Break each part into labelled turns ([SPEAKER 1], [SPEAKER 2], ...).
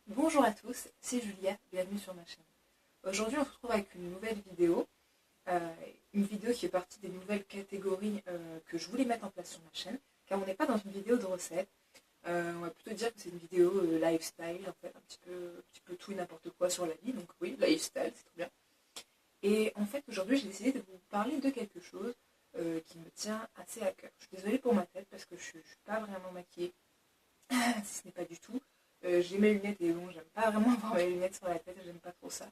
[SPEAKER 1] Bonjour à tous, c'est Julia, bienvenue sur ma chaîne. Aujourd'hui on se retrouve avec une nouvelle vidéo, une vidéo qui fait partie des nouvelles catégories que je voulais mettre en place sur ma chaîne, car on n'est pas dans une vidéo de recettes, on va plutôt dire que c'est une vidéo lifestyle, en fait, un petit peu tout et n'importe quoi sur la vie, donc oui, lifestyle, c'est très bien. Et en fait aujourd'hui j'ai décidé de vous parler de quelque chose qui me tient assez à cœur. Je suis désolée pour ma tête parce que je ne suis pas vraiment maquillée, si ce n'est pas du tout. J'ai mes lunettes et bon, j'aime pas vraiment avoir mes lunettes sur la tête, j'aime pas trop ça.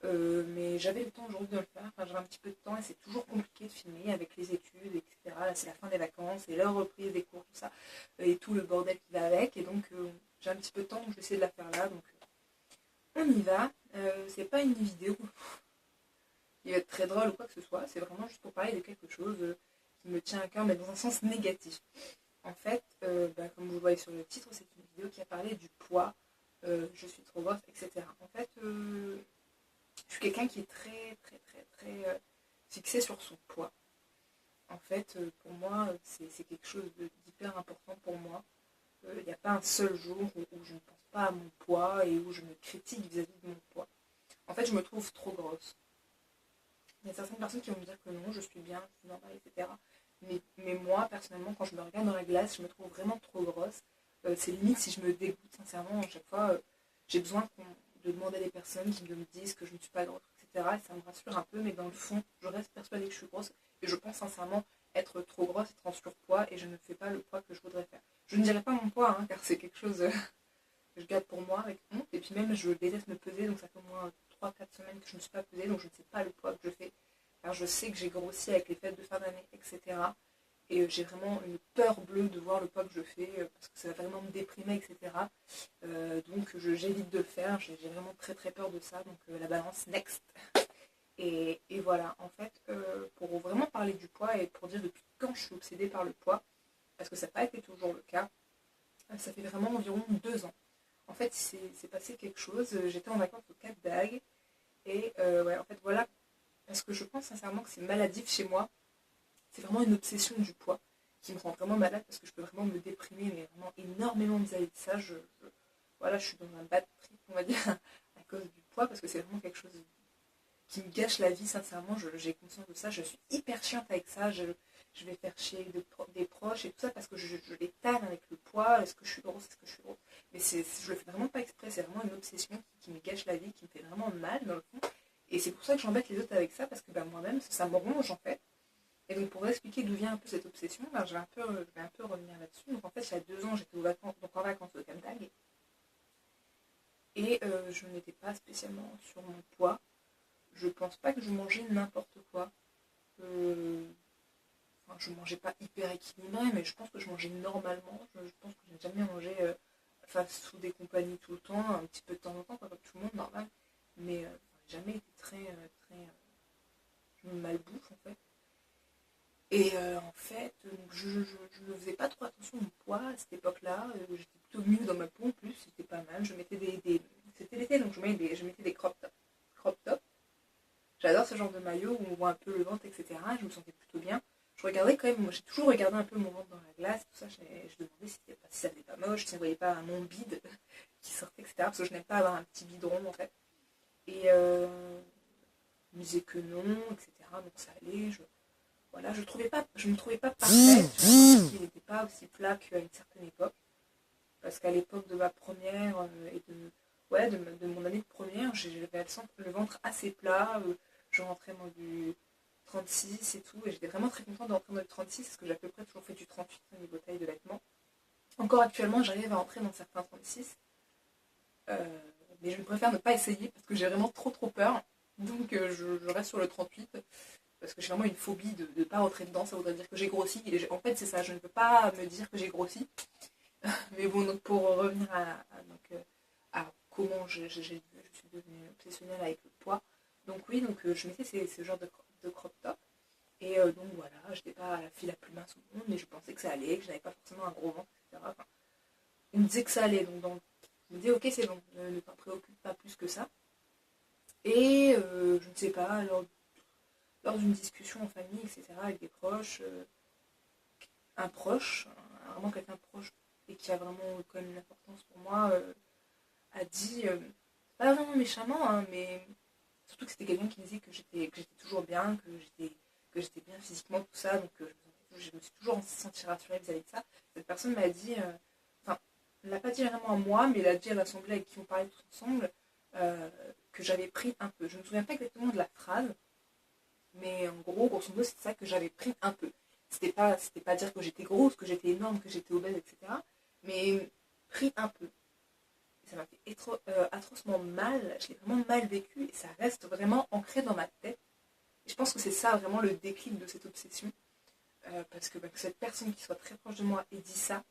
[SPEAKER 1] Mais j'avais le temps aujourd'hui de le faire, enfin, j'avais un petit peu de temps et c'est toujours compliqué de filmer avec les études, etc. Là c'est la fin des vacances et leur reprise des cours, tout ça, et tout le bordel qui va avec. Et donc j'ai un petit peu de temps, donc je vais essayer de la faire là. Donc on y va. C'est pas une vidéo qui va être très drôle ou quoi que ce soit, c'est vraiment juste pour parler de quelque chose qui me tient à cœur, mais dans un sens négatif. En fait, comme vous le voyez sur le titre, c'est une vidéo qui a parlé du poids, je suis trop grosse, etc. En fait, je suis quelqu'un qui est très, très, très, très fixé sur son poids. En fait, pour moi, c'est quelque chose d'hyper important pour moi. Il n'y a pas un seul jour où je ne pense pas à mon poids et où je me critique vis-à-vis de mon poids. En fait, je me trouve trop grosse. Il y a certaines personnes qui vont me dire que non, je suis bien, c'est normal, etc. Mais moi, personnellement, quand je me regarde dans la glace, je me trouve vraiment trop grosse. C'est limite si je me dégoûte, sincèrement, à chaque fois, j'ai besoin de demander à des personnes qui me disent que je ne suis pas grosse, etc. Et ça me rassure un peu, mais dans le fond, je reste persuadée que je suis grosse. Et je pense sincèrement être trop grosse, être en surpoids, et je ne fais pas le poids que je voudrais faire. Je ne dirais pas mon poids, hein, car c'est quelque chose que je garde pour moi avec honte. Et puis même, je déteste me peser, donc ça fait au moins 3 4 semaines que je ne me suis pas pesée, donc je ne sais pas le poids que je fais. Car je sais que j'ai grossi avec les fêtes de fin d'année, etc. Et j'ai vraiment une peur bleue de voir le poids que je fais, parce que ça va vraiment me déprimer, etc. Donc j'évite de le faire, j'ai vraiment très très peur de ça, donc la balance, next. Et voilà, en fait, pour vraiment parler du poids et pour dire depuis quand je suis obsédée par le poids, parce que ça n'a pas été toujours le cas, ça fait vraiment environ 2 ans. En fait, c'est passé quelque chose. J'étais en vacances au Cap d'Agde. Et ouais, en fait, voilà. Parce que je pense sincèrement que c'est maladif chez moi. C'est vraiment une obsession du poids qui me rend vraiment malade parce que je peux vraiment me déprimer, mais vraiment énormément vis-à-vis de ça. Voilà, je suis dans un bad trip, on va dire, à cause du poids parce que c'est vraiment quelque chose qui me gâche la vie, sincèrement. J'ai conscience de ça. Je suis hyper chiante avec ça. Je vais faire chier des proches et tout ça parce que je les tanne avec le poids. Est-ce que je suis grosse? Est-ce que je suis grosse? Mais je le fais vraiment pas exprès. C'est vraiment une obsession qui me gâche la vie, qui me fait vraiment mal dans le fond. Et c'est pour ça que j'embête les autres avec ça parce que moi-même, ça me ronge en fait. Et donc pour expliquer d'où vient un peu cette obsession, je vais un peu revenir là-dessus. Donc en fait, il y a 2 ans, j'étais en vacances au Cap d'Agde. Et je n'étais pas spécialement sur mon poids. Je pense pas que je mangeais n'importe quoi. Euh, Enfin, je mangeais pas hyper équilibré, mais je pense que je mangeais normalement. Je pense que j'ai jamais mangé fast food des compagnies tout le temps, un petit peu de temps en temps, comme tout le monde, normal. Mais jamais été très, très je me malbouffe en fait. Et en fait, donc, je ne faisais pas trop attention au poids à cette époque-là. J'étais plutôt mieux dans ma peau en plus, c'était pas mal. Je mettais c'était l'été, donc je mettais des crop tops. Crop top. J'adore ce genre de maillot où on voit un peu le ventre, etc. Je me sentais plutôt bien. Je regardais quand même, moi j'ai toujours regardé un peu mon ventre dans la glace, tout ça. Je demandais si ça faisait pas moche, si on voyait pas mon bide qui sortait, etc. Parce que je n'aime pas avoir un petit bidron en fait. Et je me disais que non, etc. Donc ça allait. Voilà, je me trouvais pas parfaite. J'ai l'impression qu'il n'était pas aussi plat qu'à une certaine époque. Parce qu'à l'époque de ma première et ouais, de mon année de première, j'avais le ventre assez plat. Je rentrais dans du 36 et tout. Et j'étais vraiment très contente de rentrer dans du 36 parce que j'ai à peu près toujours fait du 38 au niveau taille de vêtements. Encore actuellement, j'arrive à rentrer dans certains 36. Euh, mais je préfère ne pas essayer parce que j'ai vraiment trop trop peur. Donc je reste sur le 38 parce que j'ai vraiment une phobie de ne pas rentrer dedans. Ça voudrait dire que j'ai grossi. En fait, c'est ça. Je ne peux pas me dire que j'ai grossi. Mais bon, donc pour revenir à comment je suis devenue obsessionnelle avec le poids. Donc oui, donc je mettais ce genre de crop top. Et donc voilà, j'étais pas la fille la plus mince au monde, mais je pensais que ça allait, que je n'avais pas forcément un gros ventre, etc. Enfin, on me disait que ça allait, donc je me disais ok c'est bon, ne t'en préoccupe pas plus que ça. Et je ne sais pas, lors d'une discussion en famille, etc., avec des proches, un proche, vraiment quelqu'un de proche, et qui a vraiment quand même une importance pour moi, a dit, pas vraiment méchamment, hein, mais surtout que c'était quelqu'un qui disait que j'étais toujours bien, que j'étais bien physiquement, tout ça, donc je me suis toujours sentie rassurée vis-à-vis de ça. Cette personne m'a dit, enfin, elle ne l'a pas dit vraiment à moi, mais elle a dit à l'assemblée avec qui on parlait tous ensemble, que j'avais pris un peu. Je ne me souviens pas exactement de la phrase, mais en gros, grosso modo, c'est ça, que j'avais pris un peu. C'était pas dire que j'étais grosse, que j'étais énorme, que j'étais obèse, etc. Mais pris un peu. Et ça m'a fait atrocement mal, je l'ai vraiment mal vécu, et ça reste vraiment ancré dans ma tête. Et je pense que c'est ça vraiment le déclic de cette obsession. Parce que cette personne qui soit très proche de moi ait dit ça,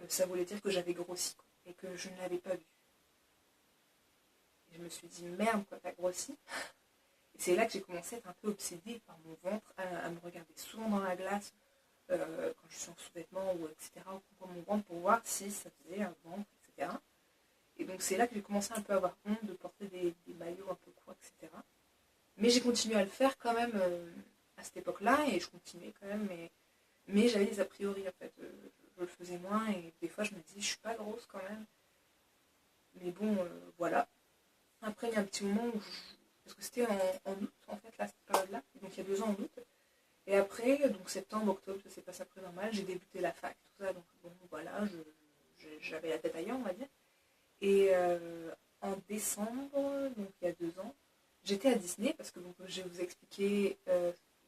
[SPEAKER 1] ça voulait dire que j'avais grossi, quoi, et que je ne l'avais pas vu. Et je me suis dit, merde, quoi, t'as grossi. Et c'est là que j'ai commencé à être un peu obsédée par mon ventre, à me regarder souvent dans la glace, quand je suis en sous-vêtements, ou etc., ou pour mon ventre, pour voir si ça faisait un ventre, etc. Et donc c'est là que j'ai commencé un peu à avoir honte de porter des maillots un peu courts, etc. Mais j'ai continué à le faire quand même à cette époque-là, et je continuais quand même, mais j'avais des a priori en fait. Je le faisais moins, et des fois je me disais, je suis pas grosse quand même. Mais bon, voilà. Après, il y a un petit moment où parce que c'était en août, en fait, là, cette période-là, donc il y a 2 ans en août. Et après, donc septembre, octobre, ça s'est passé après normal, j'ai débuté la fac, tout ça, donc bon, voilà, j'avais la tête ailleurs, on va dire. Et en décembre, donc il y a 2 ans, j'étais à Disney, parce que donc, je vais vous expliquer,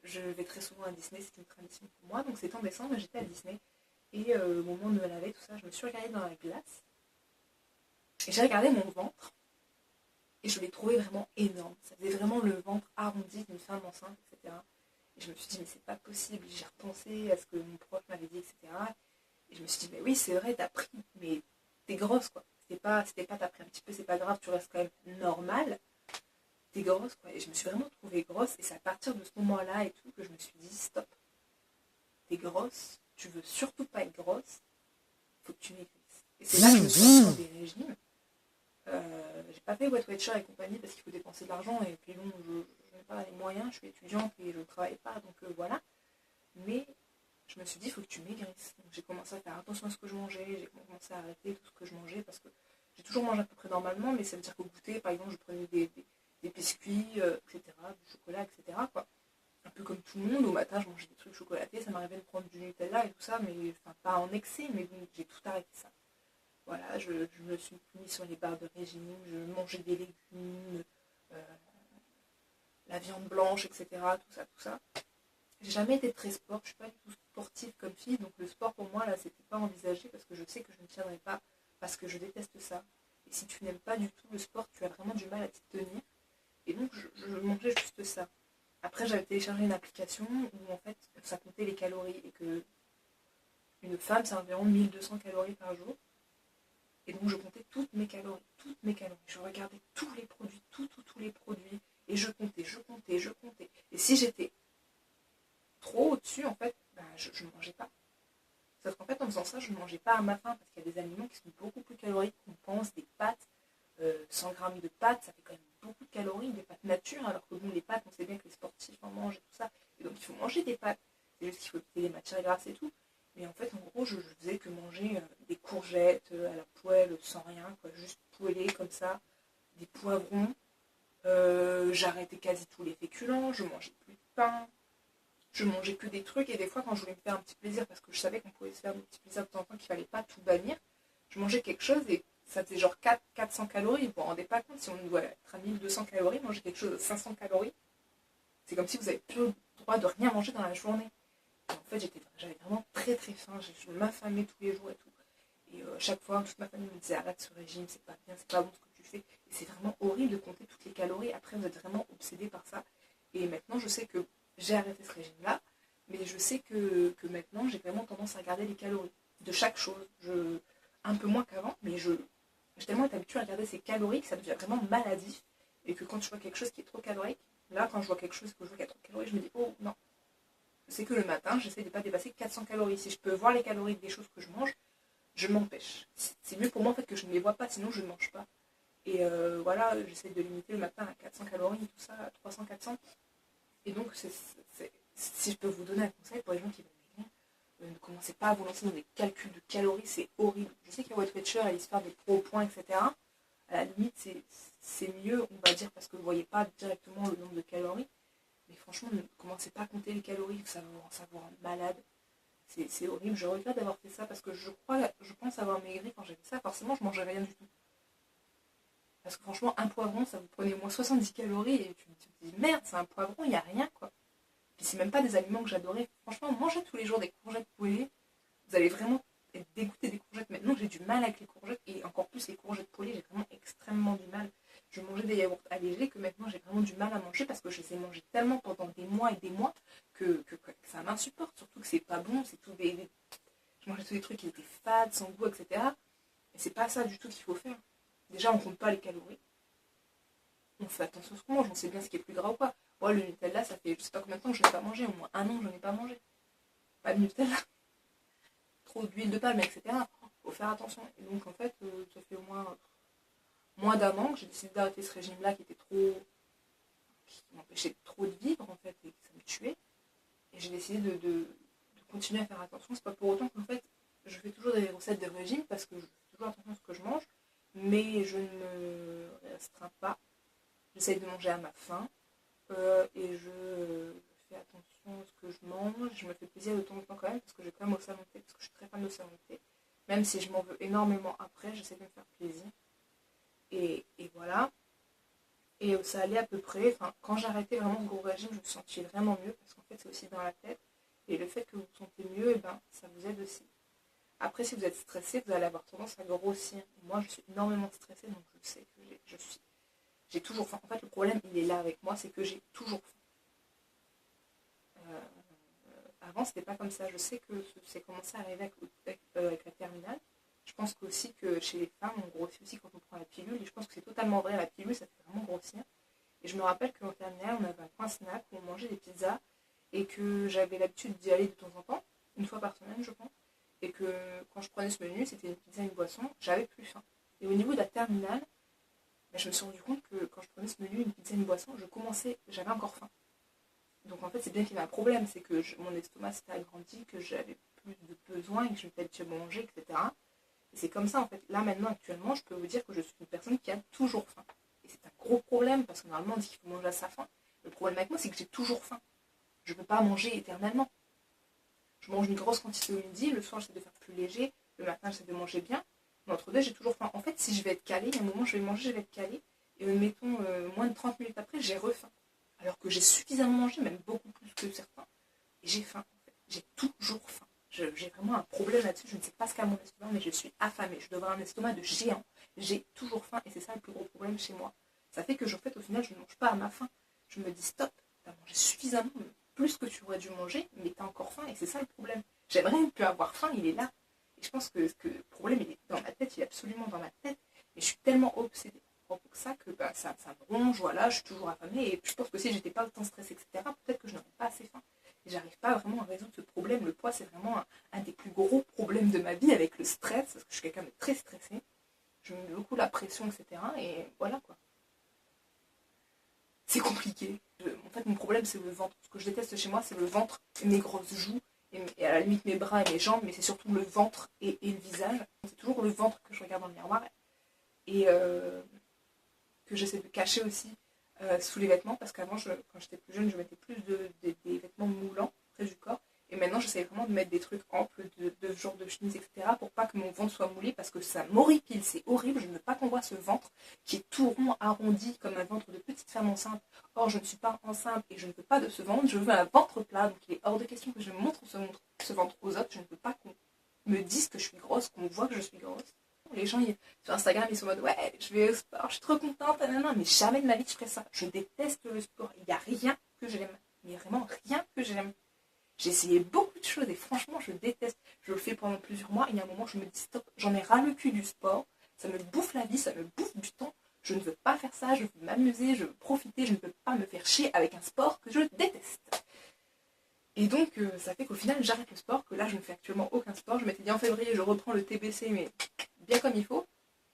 [SPEAKER 1] je vais très souvent à Disney, c'est une tradition pour moi, donc c'était en décembre, j'étais à Disney, et au moment de me laver, tout ça, je me suis regardée dans la glace, et j'ai regardé mon ventre, et je l'ai trouvé vraiment énorme, ça faisait vraiment le ventre arrondi d'une femme enceinte, etc. Et je me suis dit, mais c'est pas possible, j'ai repensé à ce que mon prof m'avait dit, etc. Et je me suis dit, mais oui, c'est vrai, t'as pris, mais t'es grosse, quoi. C'était pas t'as pris un petit peu, c'est pas grave, tu restes quand même normal, t'es grosse, quoi. Et je me suis vraiment trouvée grosse, et c'est à partir de ce moment-là et tout que je me suis dit, stop, t'es grosse, tu veux surtout pas être grosse, faut que tu maigrisses. Et c'est là que je me suis lancée dans des régimes. J'ai pas fait Weight Watcher et compagnie parce qu'il faut dépenser de l'argent, et puis bon, je n'ai pas les moyens, je suis étudiante et je ne travaille pas, donc voilà. Mais je me suis dit, il faut que tu maigrisses. Donc j'ai commencé à faire attention à ce que je mangeais, j'ai commencé à arrêter tout ce que je mangeais, parce que j'ai toujours mangé à peu près normalement, mais ça veut dire qu'au goûter, par exemple, je prenais des biscuits, etc., du chocolat, etc., quoi. Un peu comme tout le monde, au matin, je mangeais des trucs chocolatés, ça m'arrivait de prendre du Nutella et tout ça, mais enfin, pas en excès, mais bon, j'ai tout arrêté ça. Voilà, je me suis mis sur les barres de régime, je mangeais des légumes, euh, la viande blanche, etc., tout ça, tout ça. J'ai jamais été très sport, je suis pas du tout sportive comme fille, donc le sport pour moi là c'était pas envisagé parce que je sais que je ne tiendrai pas, parce que je déteste ça. Et si tu n'aimes pas du tout le sport, tu as vraiment du mal à t'y tenir. Et donc je mangeais juste ça. Après j'avais téléchargé une application où en fait ça comptait les calories, et que une femme c'est environ 1200 calories par jour. Et donc je comptais toutes mes calories, toutes mes calories. Je regardais tous les produits, tous les produits, et je comptais, je comptais, je comptais. Et si j'étais trop au-dessus, en fait, bah, je ne mangeais pas. Sauf qu'en fait, en faisant ça, je ne mangeais pas à ma faim, parce qu'il y a des aliments qui sont beaucoup plus caloriques qu'on pense, des pâtes, 100 grammes de pâtes, ça fait quand même beaucoup de calories, des pâtes nature, alors que bon, les pâtes, on sait bien que les sportifs en mangent et tout ça. Et donc il faut manger des pâtes, c'est juste qu'il faut éviter les matières grasses et tout. Mais en fait, en gros, je faisais que manger des courgettes à la poêle sans rien, quoi, juste poêlées comme ça, des poivrons. J'arrêtais quasi tous les féculents, je mangeais plus de pain, je mangeais que des trucs, et des fois quand je voulais me faire un petit plaisir, parce que je savais qu'on pouvait se faire des petits plaisirs de temps en temps, qu'il fallait pas tout bannir, je mangeais quelque chose et ça faisait genre 400 calories. Vous vous rendez pas compte, si on doit être à 1200 calories, manger quelque chose de 500 calories, c'est comme si vous n'avez plus le droit de rien manger dans la journée. Et en fait, j'avais vraiment très très faim, je m'affamais tous les jours et tout. Et chaque fois, toute ma famille me disait arrête ce régime, c'est pas bien, c'est pas bon ce que tu fais. Et c'est vraiment horrible de compter toutes les calories. Après, vous êtes vraiment obsédé par ça. Et maintenant, je sais que j'ai arrêté ce régime-là, mais je sais que maintenant, j'ai vraiment tendance à regarder les calories de chaque chose. Un peu moins qu'avant, mais j'ai tellement été habituée à regarder ces calories que ça devient vraiment maladif. Et que quand je vois quelque chose qui est trop calorique, là, quand je vois quelque chose que je vois qui est trop calorique, je me dis oh non. Je sais que le matin, j'essaie de ne pas dépasser 400 calories. Si je peux voir les calories des choses que je mange, je m'empêche. C'est mieux pour moi en fait que je ne les vois pas, sinon je ne mange pas. Et voilà, j'essaie de limiter le matin à 400 calories, tout ça, à 300, 400. Et donc, si je peux vous donner un conseil pour les gens qui veulent maigrir, ne commencez pas à vous lancer dans des calculs de calories, c'est horrible. Je sais qu'il y a Weight Watcher et l'histoire des pros au point, etc. la limite, c'est mieux, on va dire, parce que vous ne voyez pas directement le nombre de calories. Mais franchement, ne commencez pas à compter les calories, ça vous rend malade. C'est horrible, je regrette d'avoir fait ça parce que je pense avoir maigri quand j'ai fait ça. Forcément, je mangeais rien du tout. Parce que franchement, un poivron, ça vous prenait au moins 70 calories et tu te dis merde, c'est un poivron, il n'y a rien quoi. Puis c'est même pas des aliments que j'adorais. Franchement, mangez tous les jours des courgettes poêlées. Vous allez vraiment être dégoûté des courgettes. Maintenant, j'ai du mal avec les courgettes et encore plus les courgettes poêlées, j'ai vraiment extrêmement du mal. Je mangeais des yaourts allégés que maintenant j'ai vraiment du mal à manger parce que je les ai mangés tellement pendant des mois et des mois que ça m'insupporte. Surtout que c'est pas bon, c'est tout des. Je mangeais tous des trucs qui étaient fades, sans goût, etc. Et c'est pas ça du tout qu'il faut faire. Déjà, on compte pas les calories. On fait attention à ce qu'on mange, on sait bien ce qui est plus gras ou pas. Moi, le Nutella, ça fait je sais pas combien de temps que je n'ai pas mangé, au moins un an que je n'en ai pas mangé. Pas de Nutella. Trop d'huile de palme, etc. Faut faire attention. Et donc, en fait, ça fait au moins d'un an que j'ai décidé d'arrêter ce régime-là qui m'empêchait trop de vivre, en fait, et que ça me tuait. Et j'ai décidé de continuer à faire attention. C'est pas pour autant qu'en fait, je fais toujours des recettes de régime parce que je fais toujours attention à ce que je mange, mais je ne me restreins pas. J'essaye de manger à ma faim et je fais attention à ce que je mange. Je me fais plaisir de temps en temps quand même parce que j'ai quand même au salon de thé, parce que je suis très fan de salon de thé. Même si je m'en veux énormément après, j'essaie de me faire plaisir. Et voilà. Et ça allait à peu près. Enfin, quand j'arrêtais vraiment ce gros régime, je me sentais vraiment mieux parce qu'en fait, c'est aussi dans la tête. Et le fait que vous vous sentez mieux, et ben, ça vous aide aussi. Après, si vous êtes stressé, vous allez avoir tendance à grossir. Et moi, je suis énormément stressée, donc je sais que j'ai toujours faim. En fait, le problème, il est là avec moi, c'est que j'ai toujours faim. Avant, c'était pas comme ça. Je sais que c'est commencé à arriver avec la terminale. Je pense aussi que chez les femmes, on grossit aussi quand on prend la pilule. Et je pense que c'est totalement vrai. La pilule, ça fait vraiment grossir. Et je me rappelle qu'en terminale, on avait un coin snack où on mangeait des pizzas. Et que j'avais l'habitude d'y aller de temps en temps. Une fois par semaine, je pense. Et que quand je prenais ce menu, c'était une pizza et une boisson. J'avais plus faim. Et au niveau de la terminale, je me suis rendu compte que quand je prenais ce menu, une pizza et une boisson, j'avais encore faim. Donc en fait, c'est bien qu'il y avait un problème, c'est que mon estomac s'était agrandi, que j'avais plus de besoins et que je m'étais habituée à manger, etc. Et c'est comme ça en fait. Là maintenant, actuellement, je peux vous dire que je suis une personne qui a toujours faim. Et c'est un gros problème parce que normalement on dit qu'il faut manger à sa faim. Le problème avec moi, c'est que j'ai toujours faim. Je ne peux pas manger éternellement. Je mange une grosse quantité au midi, le soir j'essaie de faire plus léger, le matin j'essaie de manger bien. Mais entre deux, j'ai toujours faim. En fait, si je vais être calée, il y a un moment je vais manger, je vais être calée. Et mettons, moins de 30 minutes après, j'ai refaim. Alors que j'ai suffisamment mangé, même beaucoup plus que certains. Et j'ai faim, en fait. J'ai toujours faim. J'ai vraiment un problème là-dessus. Je ne sais pas ce qu'a mon estomac, mais je suis affamée. Je devrais avoir un estomac de géant. J'ai toujours faim et c'est ça le plus gros problème chez moi. Ça fait que, en fait, au final, je ne mange pas à ma faim. Je me dis stop, t'as mangé suffisamment, plus que tu aurais dû manger, mais t'as encore faim et c'est ça le problème. J'aimerais ne plus avoir faim, il est là. Et je pense que le problème, il est dans ma tête, il est absolument dans ma tête. Mais je suis tellement obsédée pour ça que ça me ronge, voilà, je suis toujours affamée. Et je pense que si j'étais pas autant stressée, etc., peut-être que je n'aurais pas assez faim. Et j'arrive pas vraiment à résoudre ce problème. Le poids, c'est vraiment un des plus gros problèmes de ma vie avec le stress, parce que je suis quelqu'un de très stressé. Je me mets beaucoup la pression, etc. Et voilà quoi. C'est compliqué. En fait, mon problème, c'est le ventre. Ce que je déteste chez moi, c'est le ventre et mes grosses joues. Et à la limite mes bras et mes jambes, mais c'est surtout le ventre et le visage. C'est toujours le ventre que je regarde dans le miroir. Et que j'essaie de cacher aussi sous les vêtements, parce qu'avant, quand j'étais plus jeune, je mettais plus des vêtements moulants près du corps. Et maintenant, j'essaie vraiment de mettre des trucs amples, de genre de chemise, etc., pour pas que mon ventre soit moulé, parce que ça m'horripile, c'est horrible. Je ne veux pas qu'on voit ce ventre qui est tout rond, arrondi, comme un ventre de petite femme enceinte. Or, je ne suis pas enceinte et je ne veux pas de ce ventre. Je veux un ventre plat, donc il est hors de question que je montre ce ventre aux autres. Je ne veux pas qu'on me dise que je suis grosse, qu'on voit que je suis grosse. Les gens sur Instagram, ils sont en mode ouais, je vais au sport, je suis trop contente, nanana, mais jamais de ma vie je ferai ça. Je déteste le sport. Il n'y a rien que j'aime. Mais vraiment rien que j'aime. J'ai essayé beaucoup de choses et franchement, je déteste. Je le fais pendant plusieurs mois et il y a un moment, je me dis stop, j'en ai ras le cul du sport. Ça me bouffe la vie, ça me bouffe du temps. Je ne veux pas faire ça, je veux m'amuser, je veux profiter, je ne veux pas me faire chier avec un sport que je déteste. Et donc, ça fait qu'au final, j'arrête le sport, que là, je ne fais actuellement aucun sport. Je m'étais dit en février, je reprends le TBC, mais bien comme il faut.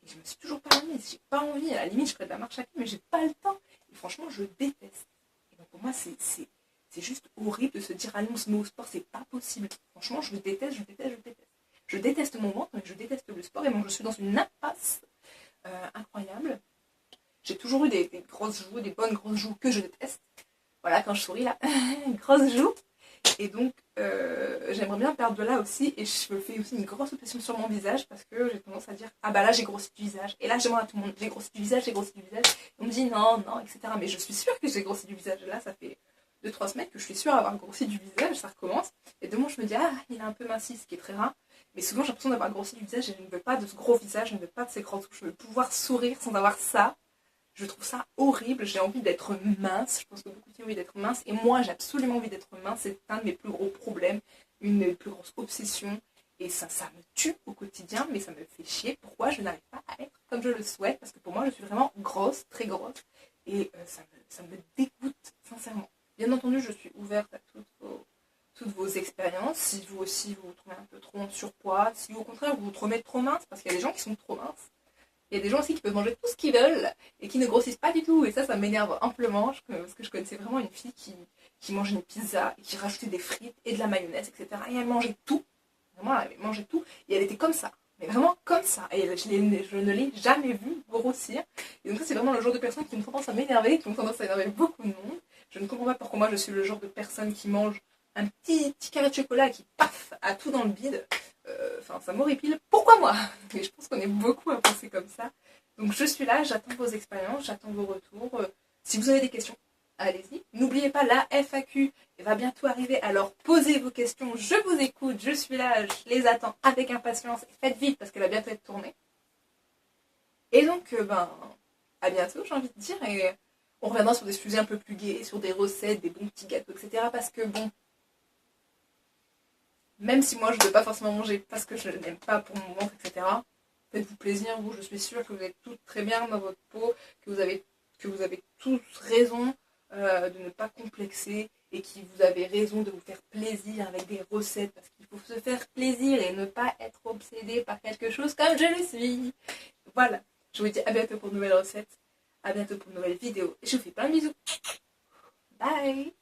[SPEAKER 1] Et je me suis toujours pas remise. J'ai pas envie. À la limite, je ferais de la marche à pied, mais j'ai pas le temps. Et franchement, je déteste. Et donc, pour moi, c'est juste horrible de se dire allez, on se met au sport, c'est pas possible. Franchement, je déteste, je déteste, je déteste. Je déteste mon ventre, je déteste le sport, et bon, je suis dans une impasse incroyable. J'ai toujours eu des grosses joues, des bonnes grosses joues que je déteste. Voilà, quand je souris là, grosses joues. Et donc, j'aimerais bien perdre de là aussi. Et je me fais aussi une grosse obsession sur mon visage parce que j'ai tendance à dire ah bah là j'ai grossi du visage. Et là je demande à tout le monde j'ai grossi du visage, j'ai grossi du visage. Et on me dit non, non, etc. Mais je suis sûre que j'ai grossi du visage. Et là, ça fait 2-3 semaines que je suis sûre d'avoir grossi du visage. Ça recommence. Et demain, je me dis ah, il est un peu minci, ce qui est très rare. Mais souvent, j'ai l'impression d'avoir grossi du visage et je ne veux pas de ce gros visage, je ne veux pas de ces grands touches. Je veux pouvoir sourire sans avoir ça. Je trouve ça horrible, j'ai envie d'être mince, je pense que beaucoup de filles ont envie d'être mince, et moi j'ai absolument envie d'être mince, c'est un de mes plus gros problèmes, une de mes plus grosses obsessions, et ça me tue au quotidien, mais ça me fait chier, pourquoi je n'arrive pas à être comme je le souhaite, parce que pour moi je suis vraiment grosse, très grosse, et ça me dégoûte, sincèrement. Bien entendu, je suis ouverte à toutes vos expériences, si vous aussi vous vous trouvez un peu trop en surpoids, si au contraire vous vous trouvez trop mince, parce qu'il y a des gens qui sont trop minces, il y a des gens aussi qui peuvent manger tout ce qu'ils veulent et qui ne grossissent pas du tout. Et ça m'énerve amplement parce que je connaissais vraiment une fille qui mangeait une pizza et qui rajoutait des frites et de la mayonnaise, etc. Et elle mangeait tout. Vraiment, elle mangeait tout. Et elle était comme ça. Mais vraiment comme ça. Et je ne l'ai jamais vue grossir. Et donc ça, c'est vraiment le genre de personne qui ont tendance à m'énerver, qui ont tendance à énerver beaucoup de monde. Je ne comprends pas pourquoi moi je suis le genre de personne qui mange un petit carré de chocolat et qui paf a tout dans le bide. Enfin, ça m'horripile. Pourquoi moi? Et je pense qu'on est beaucoup à penser comme ça. Donc je suis là, j'attends vos expériences, j'attends vos retours. Si vous avez des questions, allez-y. N'oubliez pas, la FAQ va bientôt arriver, alors posez vos questions, je vous écoute, je suis là, je les attends avec impatience. Faites vite parce qu'elle va bientôt être tournée. Et donc, à bientôt, j'ai envie de dire. Et on reviendra sur des sujets un peu plus gais, sur des recettes, des bons petits gâteaux, etc. Parce que bon, même si moi je ne veux pas forcément manger parce que je n'aime pas pour mon ventre, etc. Faites-vous plaisir, vous, je suis sûre que vous êtes toutes très bien dans votre peau, que vous avez tous raison de ne pas complexer et que vous avez raison de vous faire plaisir avec des recettes parce qu'il faut se faire plaisir et ne pas être obsédé par quelque chose comme je le suis. Voilà, je vous dis à bientôt pour de nouvelles recettes, à bientôt pour de nouvelles vidéos et je vous fais plein de bisous. Bye.